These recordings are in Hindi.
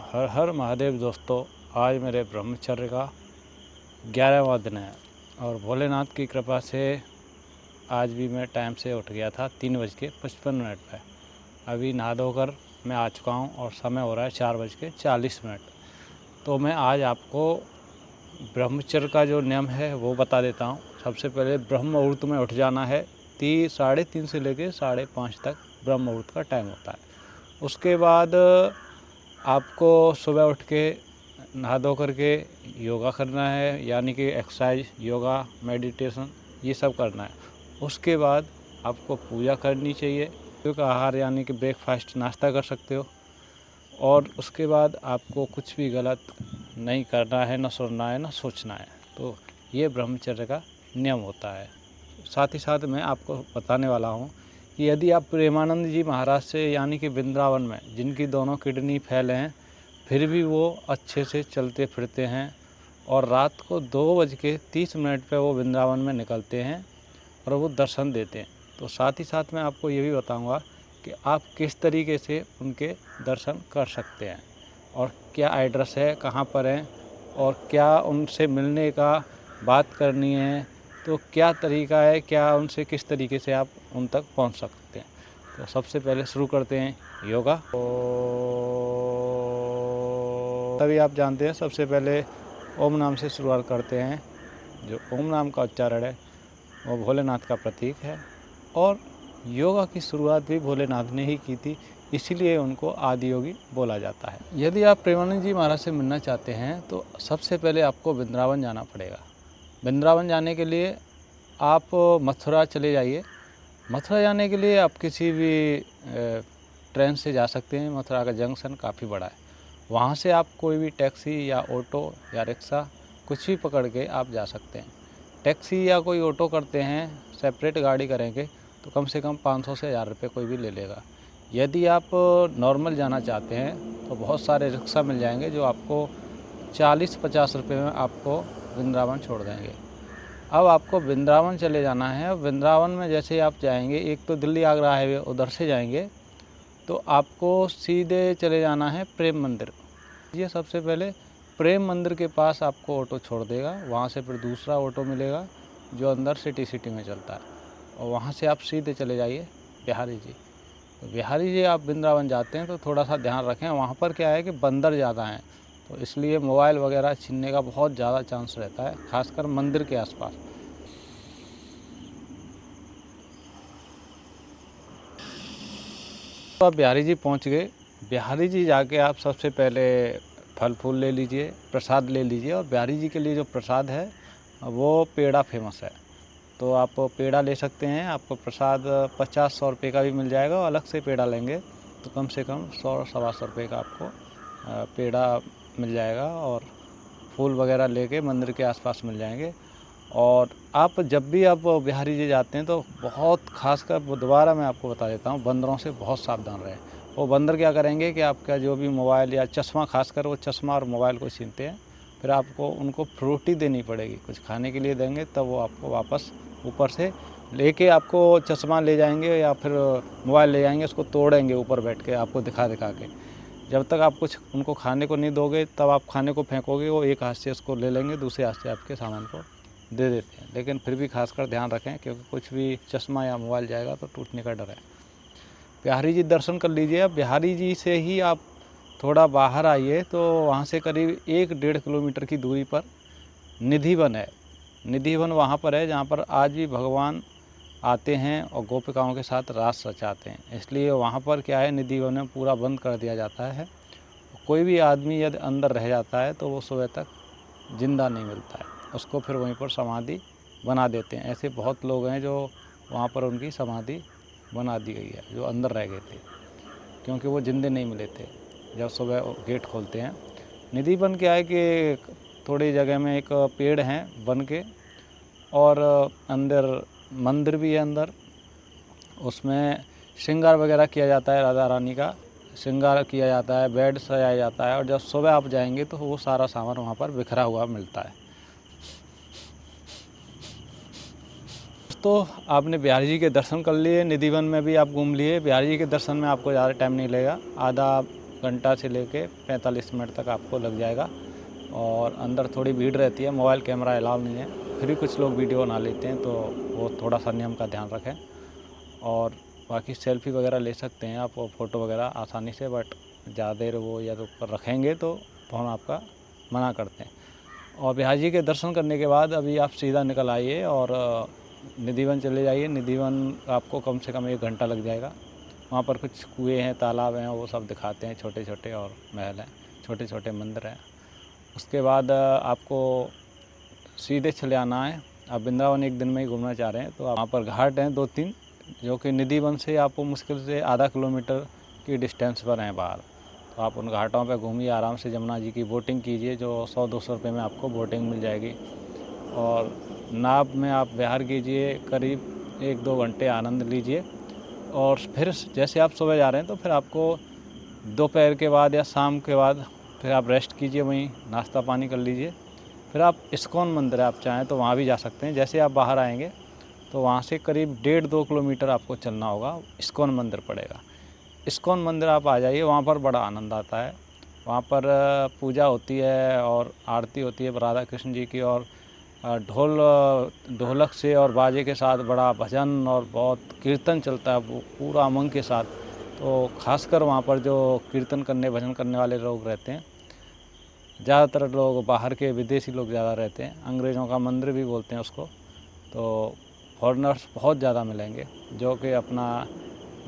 हर हर महादेव दोस्तों। आज मेरे ब्रह्मचर्य का 11वां दिन है और भोलेनाथ की कृपा से आज भी मैं टाइम से उठ गया था 3:55 पे। अभी नहा धोकर मैं आ चुका हूँ और समय हो रहा है 4:40। तो मैं आज आपको ब्रह्मचर्य का जो नियम है वो बता देता हूँ। सबसे पहले ब्रह्म मुहूर्त में उठ जाना है। 3:30 से लेकर 5:30 तक ब्रह्म मुहूर्त का टाइम होता है। उसके बाद आपको सुबह उठ के नहा धो करके योगा करना है, यानी कि एक्सरसाइज, योगा, मेडिटेशन ये सब करना है। उसके बाद आपको पूजा करनी चाहिए। सात्विक आहार यानी कि ब्रेकफास्ट, नाश्ता कर सकते हो। और उसके बाद आपको कुछ भी गलत नहीं करना है, ना सुनना है, ना सोचना है। तो ये ब्रह्मचर्य का नियम होता है। साथ ही साथ मैं आपको बताने वाला हूँ कि यदि आप प्रेमानंद जी महाराज से यानी कि वृंदावन में, जिनकी दोनों किडनी फेल हैं, फिर भी वो अच्छे से चलते फिरते हैं और रात को 2:30 पे वो वृंदावन में निकलते हैं और वो दर्शन देते हैं। तो साथ ही साथ मैं आपको ये भी बताऊंगा कि आप किस तरीके से उनके दर्शन कर सकते हैं और क्या एड्रेस है, कहाँ पर हैं और क्या उनसे मिलने का बात करनी है, तो क्या तरीका है, क्या उनसे किस तरीके से आप उन तक पहुंच सकते हैं। तो सबसे पहले शुरू करते हैं योगा। तो तभी आप जानते हैं, सबसे पहले ओम नाम से शुरुआत करते हैं। जो ओम नाम का उच्चारण है वो भोलेनाथ का प्रतीक है और योगा की शुरुआत भी भोलेनाथ ने ही की थी, इसीलिए उनको आदि योगी बोला जाता है। यदि आप प्रेमानंद जी महाराज से मिलना चाहते हैं तो सबसे पहले आपको वृंदावन जाना पड़ेगा। वृंदावन जाने के लिए आप मथुरा चले जाइए। मथुरा जाने के लिए आप किसी भी ट्रेन से जा सकते हैं। मथुरा का जंक्शन काफ़ी बड़ा है, वहाँ से आप कोई भी टैक्सी या ऑटो या रिक्शा कुछ भी पकड़ के आप जा सकते हैं। टैक्सी या कोई ऑटो करते हैं, सेपरेट गाड़ी करेंगे तो कम से कम 500 से 1000 रुपये कोई भी ले लेगा। यदि आप नॉर्मल जाना चाहते हैं तो बहुत सारे रिक्शा मिल जाएंगे जो आपको 40-50 रुपये में आपको वृंदावन छोड़ देंगे। अब आपको वृंदावन चले जाना है। वृंदावन में जैसे ही आप जाएंगे, एक तो दिल्ली आगरा हाईवे उधर से जाएंगे तो आपको सीधे चले जाना है प्रेम मंदिर। ये सबसे पहले प्रेम मंदिर के पास आपको ऑटो छोड़ देगा। वहाँ से फिर दूसरा ऑटो मिलेगा जो अंदर सिटी में चलता है और वहाँ से आप सीधे चले जाइए बिहारी जी। तो बिहारी जी आप वृंदावन जाते हैं तो थोड़ा सा ध्यान रखें, वहाँ पर क्या है कि बंदर ज़्यादा हैं, तो इसलिए मोबाइल वगैरह छीनने का बहुत ज़्यादा चांस रहता है, खासकर मंदिर के आसपास। तो आप बिहारी जी पहुँच गए। बिहारी जी जाके आप सबसे पहले फल फूल ले लीजिए, प्रसाद ले लीजिए। और बिहारी जी के लिए जो प्रसाद है वो पेड़ा फेमस है, तो आप पेड़ा ले सकते हैं। आपको प्रसाद 50-100 रुपये का भी मिल जाएगा और अलग से पेड़ा लेंगे तो कम से कम 100-125 रुपये का आपको पेड़ा मिल जाएगा। और फूल वगैरह लेके मंदिर के आसपास मिल जाएंगे। और आप जब भी आप बिहारी जी जाते हैं तो बहुत खासकर दोबारा मैं आपको बता देता हूँ, बंदरों से बहुत सावधान रहें। वो बंदर क्या करेंगे कि आपका जो भी मोबाइल या चश्मा, खासकर वो चश्मा और मोबाइल को छीनते हैं। फिर आपको उनको फ्रूटी देनी पड़ेगी, कुछ खाने के लिए देंगे तब वो आपको वापस ऊपर से लेके आपको चश्मा ले जाएंगे या फिर मोबाइल ले जाएंगे, उसको तोड़ेंगे ऊपर बैठ के आपको दिखा के। जब तक आप कुछ उनको खाने को नहीं दोगे तब आप खाने को फेंकोगे, वो एक हाथ से उसको ले लेंगे, दूसरे हाथ से आपके सामान को दे देते हैं। लेकिन फिर भी खासकर ध्यान रखें, क्योंकि कुछ भी चश्मा या मोबाइल जाएगा तो टूटने का डर है। बिहारी जी दर्शन कर लीजिए। अब बिहारी जी से ही आप थोड़ा बाहर आइए तो वहाँ से करीब 1-1.5 किलोमीटर की दूरी पर निधिवन है। निधिवन वहाँ पर है जहाँ पर आज भी भगवान आते हैं और गोपिकाओं के साथ रास रचाते हैं। इसलिए वहाँ पर क्या है, निधिवन में पूरा बंद कर दिया जाता है। कोई भी आदमी यदि अंदर रह जाता है तो वो सुबह तक जिंदा नहीं मिलता है, उसको फिर वहीं पर समाधि बना देते हैं। ऐसे बहुत लोग हैं जो वहाँ पर उनकी समाधि बना दी गई है, जो अंदर रह गए थे, क्योंकि वो जिंदे नहीं मिले थे जब सुबह गेट खोलते हैं। निधि वन क्या है कि थोड़ी जगह में एक पेड़ हैं वन के, और अंदर मंदिर भी है। अंदर उसमें श्रृंगार वगैरह किया जाता है, राधा रानी का श्रृंगार किया जाता है, बेड सजाया जाता है। और जब सुबह आप जाएंगे तो वो सारा सामान वहाँ पर बिखरा हुआ मिलता है। तो आपने बिहारी जी के दर्शन कर लिए, निधिवन में भी आप घूम लिए। बिहारी जी के दर्शन में आपको ज़्यादा टाइम नहीं लगेगा, आधा घंटा से लेके 45 मिनट तक आपको लग जाएगा। और अंदर थोड़ी भीड़ रहती है, मोबाइल कैमरा अलाउ नहीं है, फिर भी कुछ लोग वीडियो बना लेते हैं, तो वो थोड़ा सा नियम का ध्यान रखें। और बाकी सेल्फ़ी वगैरह ले सकते हैं आप, फ़ोटो वगैरह आसानी से, बट ज़्यादा देर वो या तो रखेंगे तो फ़ोन आपका मना करते हैं। और बिहार जी के दर्शन करने के बाद अभी आप सीधा निकल आइए और निधिवन चले जाइए। निधिवन आपको कम से कम 1 घंटा लग जाएगा। वहाँ पर कुछ कुएँ हैं, तालाब हैं, वो सब दिखाते हैं छोटे छोटे, और महल हैं, छोटे छोटे मंदिर हैं। उसके बाद आपको सीधे चले आना है। आप वृंदावन एक दिन में ही घूमना चाह रहे हैं तो वहाँ पर घाट हैं 2-3, जो कि निधिवन से आपको मुश्किल से आधा किलोमीटर की डिस्टेंस पर हैं बाहर। तो आप उन घाटों पे घूमिए आराम से, जमुना जी की बोटिंग कीजिए, जो 100-200 रुपये में आपको बोटिंग मिल जाएगी। और नाव में आप विहार कीजिए, करीब 1-2 घंटे आनंद लीजिए। और फिर जैसे आप सुबह जा रहे हैं तो फिर आपको दोपहर के बाद या शाम के बाद फिर आप रेस्ट कीजिए, वहीं नाश्ता पानी कर लीजिए। फिर आप इस्कॉन मंदिर है, आप चाहें तो वहाँ भी जा सकते हैं। जैसे आप बाहर आएंगे तो वहाँ से करीब 1.5-2 किलोमीटर आपको चलना होगा, इस्कॉन मंदिर पड़ेगा। इस्कॉन मंदिर आप आ जाइए, वहाँ पर बड़ा आनंद आता है। वहाँ पर पूजा होती है और आरती होती है राधा कृष्ण जी की, और ढोलक से और बाजे के साथ बड़ा भजन और बहुत कीर्तन चलता है, वो पूरा उमंग के साथ। तो खासकर वहाँ पर जो कीर्तन करने भजन करने वाले लोग रहते हैं, ज़्यादातर लोग बाहर के विदेशी लोग ज़्यादा रहते हैं, अंग्रेज़ों का मंदिर भी बोलते हैं उसको। तो फॉरेनर्स बहुत ज़्यादा मिलेंगे जो कि अपना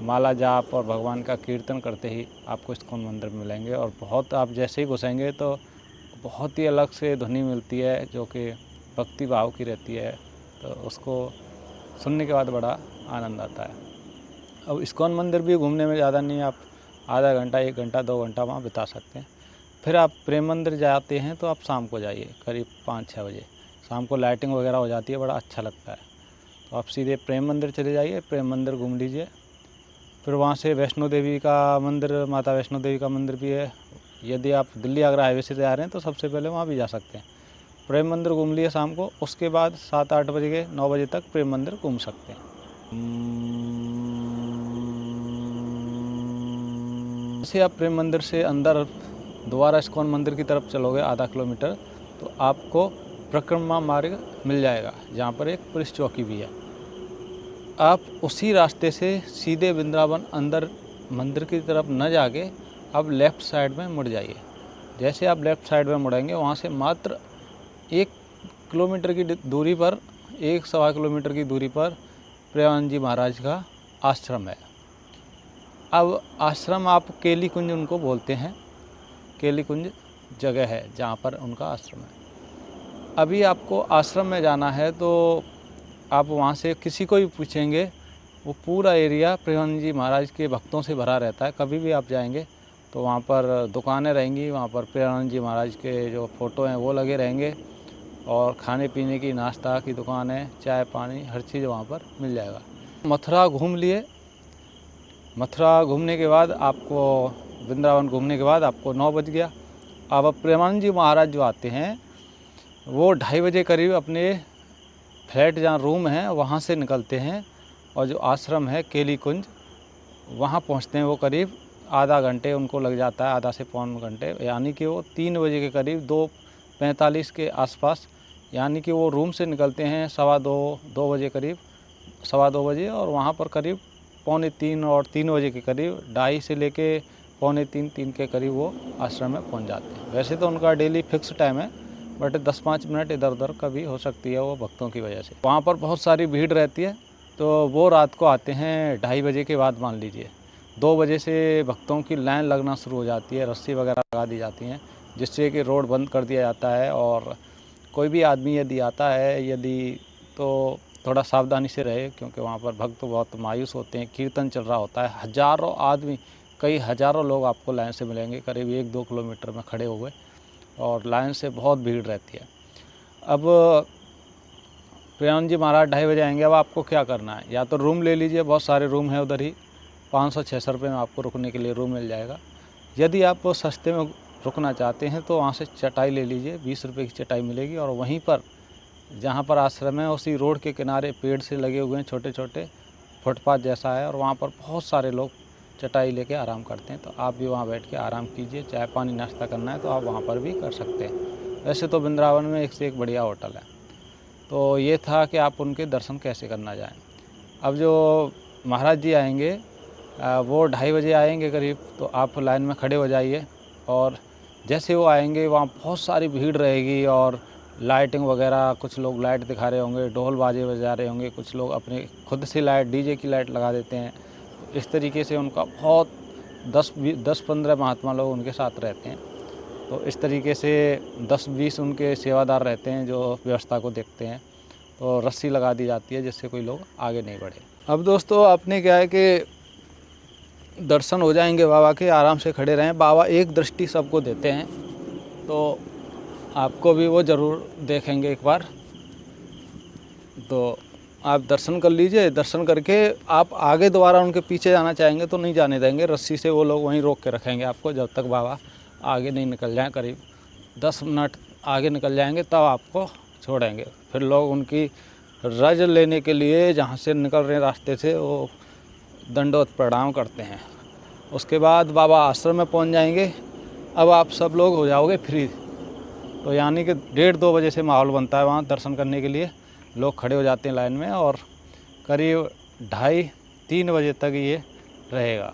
माला जाप और भगवान का कीर्तन करते ही आपको इस्कॉन मंदिर मिलेंगे। और बहुत आप जैसे ही घुसेंगे तो बहुत ही अलग से ध्वनि मिलती है, जो कि भक्ति भाव की रहती है, तो उसको सुनने के बाद बड़ा आनंद आता है। अब इस्कॉन मंदिर भी घूमने में ज़्यादा नहीं, आप आधा घंटा 1 घंटा 2 घंटा वहाँ बिता सकते हैं। फिर आप प्रेम मंदिर जाते हैं तो आप शाम को जाइए, करीब 5-6 बजे शाम को लाइटिंग वगैरह हो जाती है, बड़ा अच्छा लगता है। तो आप सीधे प्रेम मंदिर चले जाइए, प्रेम मंदिर घूम लीजिए। फिर वहाँ से वैष्णो देवी का मंदिर, माता वैष्णो देवी का मंदिर भी है। यदि आप दिल्ली आगरा हाईवे से जा रहे हैं तो सबसे पहले वहाँ भी जा सकते हैं। प्रेम मंदिर घूम लिए शाम को, उसके बाद 7-8 बजे के 9 बजे तक प्रेम मंदिर घूम सकते हैं। जैसे आप प्रेम मंदिर से अंदर दोबारा इस्कॉन मंदिर की तरफ चलोगे आधा किलोमीटर, तो आपको परिक्रमा मार्ग मिल जाएगा, जहाँ पर एक पुलिस चौकी भी है। आप उसी रास्ते से सीधे वृंदावन अंदर मंदिर की तरफ न जाके अब लेफ़्ट साइड में मुड़ जाइए। जैसे आप लेफ़्ट साइड में मुड़ेंगे, वहाँ से मात्र 1 किलोमीटर की दूरी पर, 1-1.25 किलोमीटर की दूरी पर प्रेमानंद जी महाराज का आश्रम है। अब आश्रम आप केली कुंज उनको बोलते हैं, केली कुंज जगह है जहाँ पर उनका आश्रम है। अभी आपको आश्रम में जाना है तो आप वहाँ से किसी को भी पूछेंगे, वो पूरा एरिया प्रेमानंद जी महाराज के भक्तों से भरा रहता है। कभी भी आप जाएंगे तो वहाँ पर दुकानें रहेंगी, वहाँ पर प्रेमानंद जी महाराज के जो फ़ोटो हैं वो लगे रहेंगे, और खाने पीने की नाश्ता की दुकान है, चाय पानी हर चीज़ वहाँ पर मिल जाएगा। मथुरा घूम लिए, मथुरा घूमने के बाद आपको, वृंदावन घूमने के बाद आपको 9 बज गया। अब प्रेमानंद जी महाराज जो आते हैं वो 2:30 बजे करीब अपने फ्लैट जहाँ रूम है वहाँ से निकलते हैं, और जो आश्रम है केली कुंज वहाँ पहुँचते हैं। वो करीब आधा घंटे उनको लग जाता है, आधा से पौन घंटे, यानी कि वो 3 बजे के करीब 2:45 के आसपास, यानी कि वो रूम से निकलते हैं 2:15 बजे करीब, 2:15 बजे, और वहाँ पर करीब 2:45 और 3 बजे के करीब, 2:30 से लेके 2:45-3 के करीब वो आश्रम में पहुँच जाते हैं। वैसे तो उनका डेली फिक्स टाइम है, बट 10-5 मिनट इधर उधर कभी हो सकती है वो भक्तों की वजह से। वहाँ पर बहुत सारी भीड़ रहती है, तो वो रात को आते हैं 2:30 बजे के बाद, मान लीजिए 2 बजे से भक्तों की लाइन लगना शुरू हो जाती है, रस्सी वगैरह लगा दी जाती हैं, जिससे कि रोड बंद कर दिया जाता है। और कोई भी आदमी यदि आता है तो थोड़ा सावधानी से रहे, क्योंकि वहाँ पर भक्त बहुत मायूस होते हैं, कीर्तन चल रहा होता है, हज़ारों आदमी, कई हज़ारों लोग आपको लाइन से मिलेंगे, करीब 1-2 किलोमीटर में खड़े हुए, और लाइन से बहुत भीड़ रहती है। अब प्रेमानंद जी महाराज 2:30 बजे आएंगे। अब आपको क्या करना है, या तो रूम ले लीजिए, बहुत सारे रूम हैं उधर ही, 500-600 रुपये में आपको रुकने के लिए रूम मिल जाएगा। यदि आप सस्ते में रुकना चाहते हैं तो वहाँ से चटाई ले लीजिए, 20 रुपये की चटाई मिलेगी, और वहीं पर जहाँ पर आश्रम है उसी रोड के किनारे पेड़ से लगे हुए हैं छोटे छोटे, फुटपाथ जैसा है, और वहाँ पर बहुत सारे लोग चटाई लेके आराम करते हैं। तो आप भी वहाँ बैठ के आराम कीजिए, चाय पानी नाश्ता करना है तो आप वहाँ पर भी कर सकते हैं। वैसे तो वृंदावन में एक से एक बढ़िया होटल है। तो ये था कि आप उनके दर्शन कैसे करना जाएँ। अब जो महाराज जी आएंगे वो 2:30 बजे आएंगे करीब, तो आप लाइन में खड़े हो जाइए। और जैसे वो आएंगे वहाँ बहुत सारी भीड़ रहेगी और लाइटिंग वगैरह, कुछ लोग लाइट दिखा रहे होंगे, ढोल बाजे बजा रहे होंगे, कुछ लोग अपने खुद से लाइट डीजे की लाइट लगा देते हैं। इस तरीके से उनका बहुत 10-15 महात्मा लोग उनके साथ रहते हैं। तो इस तरीके से 10-20 उनके सेवादार रहते हैं जो व्यवस्था को देखते हैं। तो रस्सी लगा दी जाती है जिससे कोई लोग आगे नहीं बढ़े। अब दोस्तों आपने क्या है कि दर्शन हो जाएंगे बाबा के, आराम से खड़े रहें। बाबा एक दृष्टि सबको देते हैं, तो आपको भी वो ज़रूर देखेंगे एक बार। तो आप दर्शन कर लीजिए, दर्शन करके आप आगे दोबारा उनके पीछे जाना चाहेंगे तो नहीं जाने देंगे। रस्सी से वो लोग वहीं रोक के रखेंगे आपको, जब तक बाबा आगे नहीं निकल जाएं। करीब 10 मिनट आगे निकल जाएंगे तब आपको छोड़ेंगे। फिर लोग उनकी रज लेने के लिए जहाँ से निकल रहे रास्ते से वो दंडवत प्रणाम करते हैं। उसके बाद बाबा आश्रम में पहुंच जाएंगे। अब आप सब लोग हो जाओगे फ्री। तो यानी कि 1:30-2 बजे से माहौल बनता है वहाँ दर्शन करने के लिए। लोग खड़े हो जाते हैं लाइन में और करीब 2:30-3 बजे तक ये रहेगा।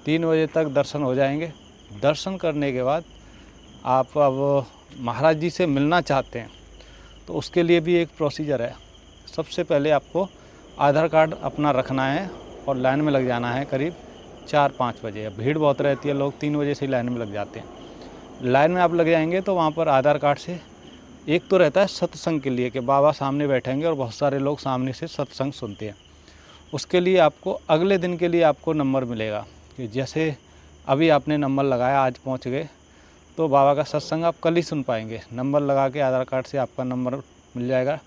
3 बजे तक दर्शन हो जाएंगे। दर्शन करने के बाद आप अब महाराज जी से मिलना चाहते हैं तो उसके लिए भी एक प्रोसीजर है। सबसे पहले आपको आधार कार्ड अपना रखना है और लाइन में लग जाना है करीब 4-5 बजे। भीड़ बहुत रहती है, लोग 3 बजे से ही लाइन में लग जाते हैं। लाइन में आप लग जाएंगे तो वहाँ पर आधार कार्ड से एक तो रहता है सत्संग के लिए कि बाबा सामने बैठेंगे और बहुत सारे लोग सामने से सत्संग सुनते हैं। उसके लिए आपको अगले दिन के लिए आपको नंबर मिलेगा कि जैसे अभी आपने नंबर लगाया, आज पहुँच गए, तो बाबा का सत्संग आप कल ही सुन पाएंगे। नंबर लगा के आधार कार्ड से आपका नंबर मिल जाएगा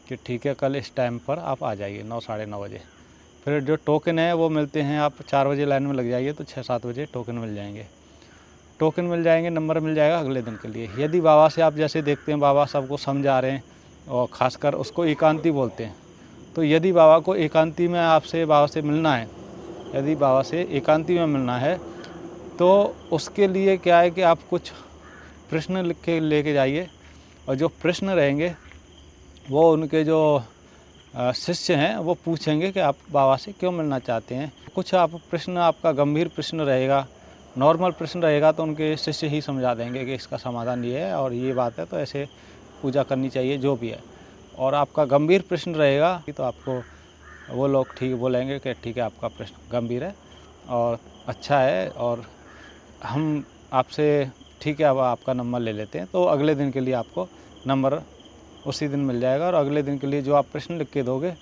कि ठीक है कल इस टाइम पर आप आ जाइए 9-9:30 बजे। फिर जो टोकन है वो मिलते हैं, आप 4 बजे लाइन में लग जाइए तो 6-7 बजे टोकन मिल जाएंगे। टोकन मिल जाएंगे, नंबर मिल जाएगा अगले दिन के लिए। यदि बाबा से आप जैसे देखते हैं बाबा सबको समझा रहे हैं और ख़ासकर उसको एकांती बोलते हैं, तो यदि बाबा को एकांती में आपसे बाबा से मिलना है, यदि बाबा से एकांती में मिलना है तो उसके लिए क्या है कि आप कुछ प्रश्न लिख के लेके जाइए। और जो प्रश्न रहेंगे वो उनके जो शिष्य हैं वो पूछेंगे कि आप बाबा से क्यों मिलना चाहते हैं। कुछ आप प्रश्न, आपका गंभीर प्रश्न रहेगा, नॉर्मल प्रश्न रहेगा तो उनके शिष्य ही समझा देंगे कि इसका समाधान ये है और ये बात है, तो ऐसे पूजा करनी चाहिए जो भी है। और आपका गंभीर प्रश्न रहेगा तो आपको वो लोग ठीक बोलेंगे कि ठीक है आपका प्रश्न गंभीर है और अच्छा है और हम आपसे ठीक है अब आपका नंबर ले लेते हैं। तो अगले दिन के लिए आपको नंबर उसी दिन मिल जाएगा और अगले दिन के लिए जो आप प्रश्न लिख के दोगे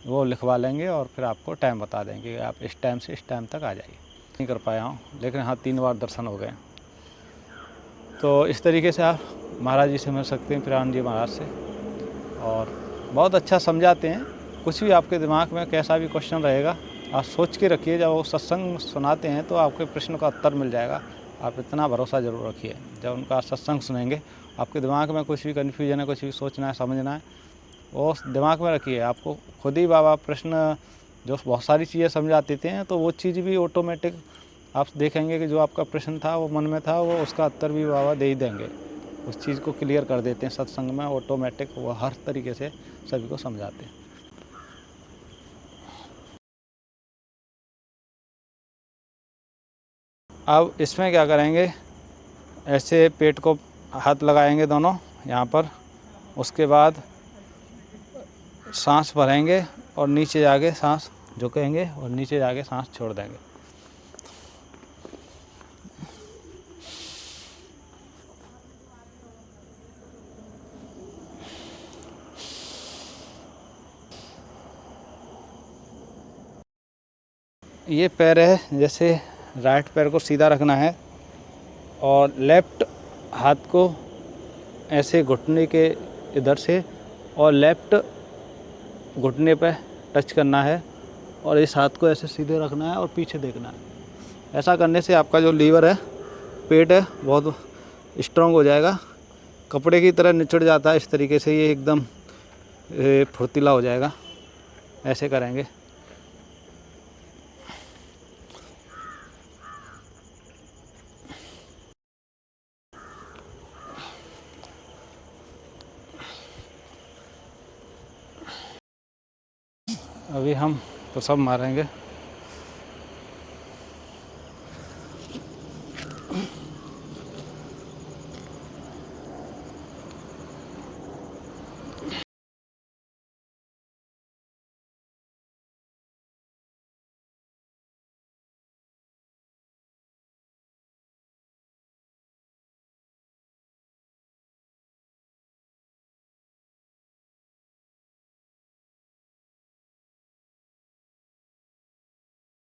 वो लिखवा लेंगे और फिर आपको टाइम बता देंगे कि आप इस टाइम से इस टाइम तक आ जाइए। नहीं कर पाया हूँ लेकिन हाँ 3 बार दर्शन हो गए। तो इस तरीके से आप महाराज जी से मिल सकते हैं, पिरान जी महाराज से, और बहुत अच्छा समझाते हैं। कुछ भी आपके दिमाग में कैसा भी क्वेश्चन रहेगा आप सोच के रखिए, जब वो सत्संग सुनाते हैं तो आपके प्रश्न का उत्तर मिल जाएगा। आप इतना भरोसा ज़रूर रखिए, जब उनका सत्संग सुनेंगे आपके दिमाग में कुछ भी कन्फ्यूजन है, कुछ भी सोचना है, समझना है, वो दिमाग में रखिए। आपको खुद ही बाबा प्रश्न जो बहुत सारी चीज़ें समझा देते हैं तो वो चीज़ भी ऑटोमेटिक आप देखेंगे कि जो आपका प्रश्न था वो मन में था वो उसका उत्तर भी बाबा दे ही देंगे। उस चीज़ को क्लियर कर देते हैं सत्संग में ऑटोमेटिक, वो हर तरीके से सभी को समझाते हैं। अब इसमें क्या करेंगे, ऐसे पेट को हाथ लगाएंगे दोनों यहाँ पर, उसके बाद सांस भरेंगे और नीचे जाके सांस झुकेंगे और नीचे जाके सांस छोड़ देंगे। ये पैर है, जैसे राइट पैर को सीधा रखना है और लेफ़्ट हाथ को ऐसे घुटने के इधर से और लेफ़्ट घुटने पे टच करना है और इस हाथ को ऐसे सीधे रखना है और पीछे देखना है। ऐसा करने से आपका जो लीवर है, पेट है, बहुत स्ट्रॉन्ग हो जाएगा, कपड़े की तरह निचड़ जाता है। इस तरीके से ये एकदम फुर्तीला हो जाएगा। ऐसे करेंगे। अभी हम पुशअप मारेंगे।